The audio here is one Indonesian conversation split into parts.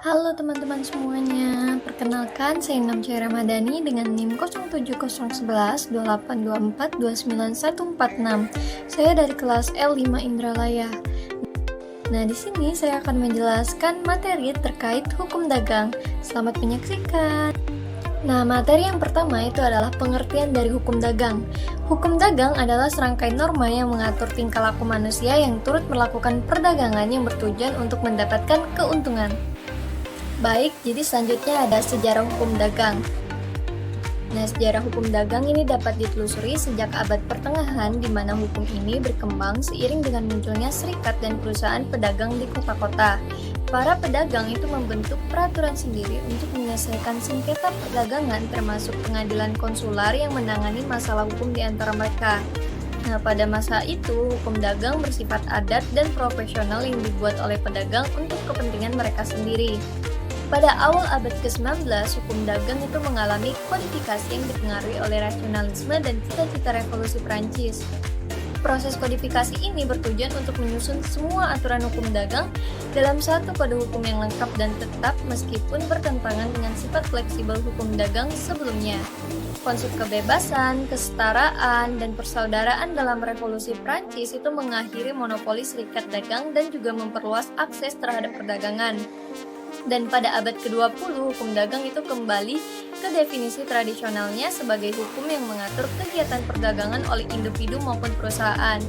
Halo teman-teman semuanya, perkenalkan saya Namcai Ramadhani dengan NIM 07011282429146. Saya dari kelas L5 Indralaya. Nah, di sini saya akan menjelaskan materi terkait hukum dagang. Selamat menyaksikan. Nah, materi yang pertama itu adalah pengertian dari hukum dagang. Hukum dagang adalah serangkaian norma yang mengatur tingkah laku manusia yang turut melakukan perdagangan yang bertujuan untuk mendapatkan keuntungan. Baik, jadi selanjutnya ada sejarah hukum dagang. Nah, sejarah hukum dagang ini dapat ditelusuri sejak abad pertengahan di mana hukum ini berkembang seiring dengan munculnya serikat dan perusahaan pedagang di kota-kota. Para pedagang itu membentuk peraturan sendiri untuk menyelesaikan sengketa perdagangan termasuk pengadilan konsular yang menangani masalah hukum di antara mereka. Nah, pada masa itu, hukum dagang bersifat adat dan profesional yang dibuat oleh pedagang untuk kepentingan mereka sendiri. Pada awal abad ke-19, hukum dagang itu mengalami kodifikasi yang dipengaruhi oleh rasionalisme dan cita-cita revolusi Prancis. Proses kodifikasi ini bertujuan untuk menyusun semua aturan hukum dagang dalam satu kode hukum yang lengkap dan tetap meskipun bertentangan dengan sifat fleksibel hukum dagang sebelumnya. Konsep kebebasan, kesetaraan, dan persaudaraan dalam revolusi Prancis itu mengakhiri monopoli serikat dagang dan juga memperluas akses terhadap perdagangan. Dan pada abad ke-20, hukum dagang itu kembali ke definisi tradisionalnya sebagai hukum yang mengatur kegiatan perdagangan oleh individu maupun perusahaan.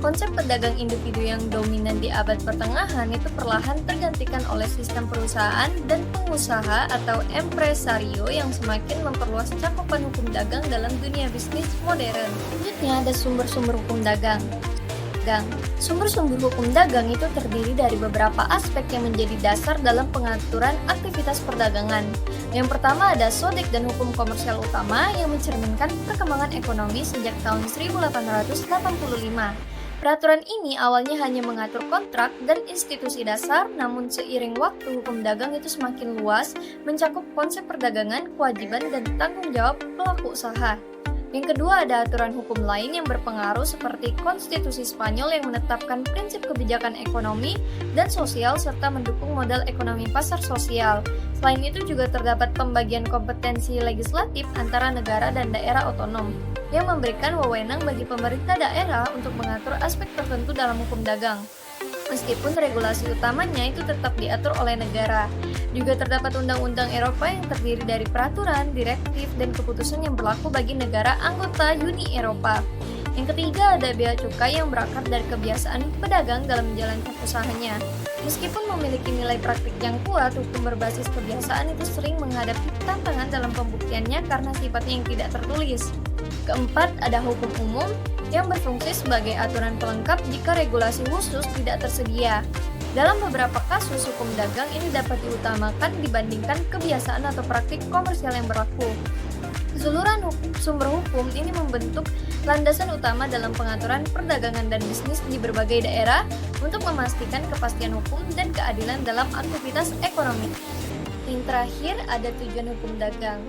Konsep pedagang individu yang dominan di abad pertengahan itu perlahan tergantikan oleh sistem perusahaan dan pengusaha atau impresario yang semakin memperluas cakupan hukum dagang dalam dunia bisnis modern. Selanjutnya ada sumber-sumber hukum dagang. Sumber-sumber hukum dagang itu terdiri dari beberapa aspek yang menjadi dasar dalam pengaturan aktivitas perdagangan. Yang pertama ada sodek dan hukum komersial utama yang mencerminkan perkembangan ekonomi sejak tahun 1885. Peraturan ini awalnya hanya mengatur kontrak dan institusi dasar, namun seiring waktu hukum dagang itu semakin luas, mencakup konsep perdagangan, kewajiban, dan tanggung jawab pelaku usaha. Yang kedua ada aturan hukum lain yang berpengaruh seperti konstitusi Spanyol yang menetapkan prinsip kebijakan ekonomi dan sosial serta mendukung modal ekonomi pasar sosial. Selain itu juga terdapat pembagian kompetensi legislatif antara negara dan daerah otonom yang memberikan wewenang bagi pemerintah daerah untuk mengatur aspek tertentu dalam hukum dagang. Meskipun regulasi utamanya itu tetap diatur oleh negara. Juga terdapat undang-undang Eropa yang terdiri dari peraturan, direktif, dan keputusan yang berlaku bagi negara anggota Uni Eropa. Yang ketiga ada bea cukai yang berakar dari kebiasaan pedagang dalam menjalankan usahanya. Meskipun memiliki nilai praktik yang kuat, hukum berbasis kebiasaan itu sering menghadapi tantangan dalam pembuktiannya karena sifatnya yang tidak tertulis. Keempat ada hukum umum yang berfungsi sebagai aturan pelengkap jika regulasi khusus tidak tersedia. Dalam beberapa kasus, hukum dagang ini dapat diutamakan dibandingkan kebiasaan atau praktik komersial yang berlaku. Keseluruhan sumber hukum ini membentuk landasan utama dalam pengaturan perdagangan dan bisnis di berbagai daerah untuk memastikan kepastian hukum dan keadilan dalam aktivitas ekonomi. Yang terakhir ada tujuan hukum dagang.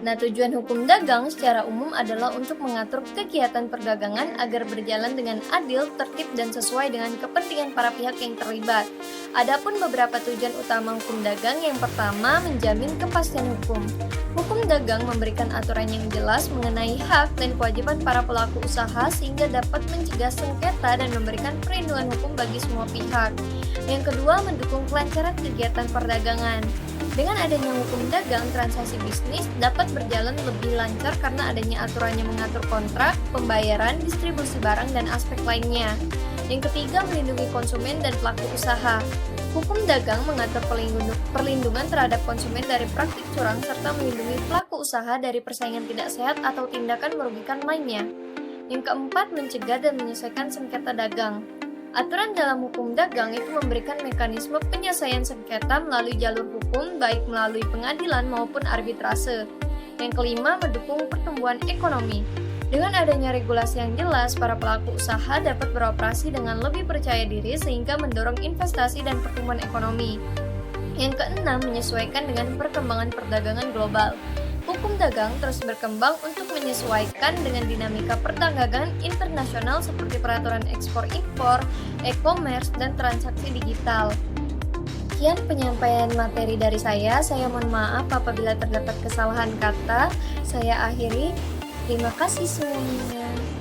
Nah, tujuan hukum dagang secara umum adalah untuk mengatur kegiatan perdagangan agar berjalan dengan adil, tertib, dan sesuai dengan kepentingan para pihak yang terlibat. Adapun beberapa tujuan utama hukum dagang, yang pertama menjamin kepastian hukum. Hukum dagang memberikan aturan yang jelas mengenai hak dan kewajiban para pelaku usaha sehingga dapat mencegah sengketa dan memberikan perlindungan hukum bagi semua pihak. Yang kedua, mendukung kelancaran kegiatan perdagangan. Dengan adanya hukum dagang, transaksi bisnis dapat berjalan lebih lancar karena adanya aturan yang mengatur kontrak, pembayaran, distribusi barang, dan aspek lainnya. Yang ketiga, melindungi konsumen dan pelaku usaha. Hukum dagang mengatur perlindungan terhadap konsumen dari praktik curang serta melindungi pelaku usaha dari persaingan tidak sehat atau tindakan merugikan lainnya. Yang keempat, mencegah dan menyelesaikan sengketa dagang. Aturan dalam hukum dagang itu memberikan mekanisme penyelesaian sengketa melalui jalur hukum, baik melalui pengadilan maupun arbitrase. Yang kelima, mendukung pertumbuhan ekonomi. Dengan adanya regulasi yang jelas, para pelaku usaha dapat beroperasi dengan lebih percaya diri sehingga mendorong investasi dan pertumbuhan ekonomi. Yang keenam, menyesuaikan dengan perkembangan perdagangan global. Hukum dagang terus berkembang untuk menyesuaikan dengan dinamika perdagangan internasional seperti peraturan ekspor-impor, e-commerce, dan transaksi digital. Sekian penyampaian materi dari saya. Saya mohon maaf apabila terdapat kesalahan kata. Saya akhiri. Terima kasih semuanya.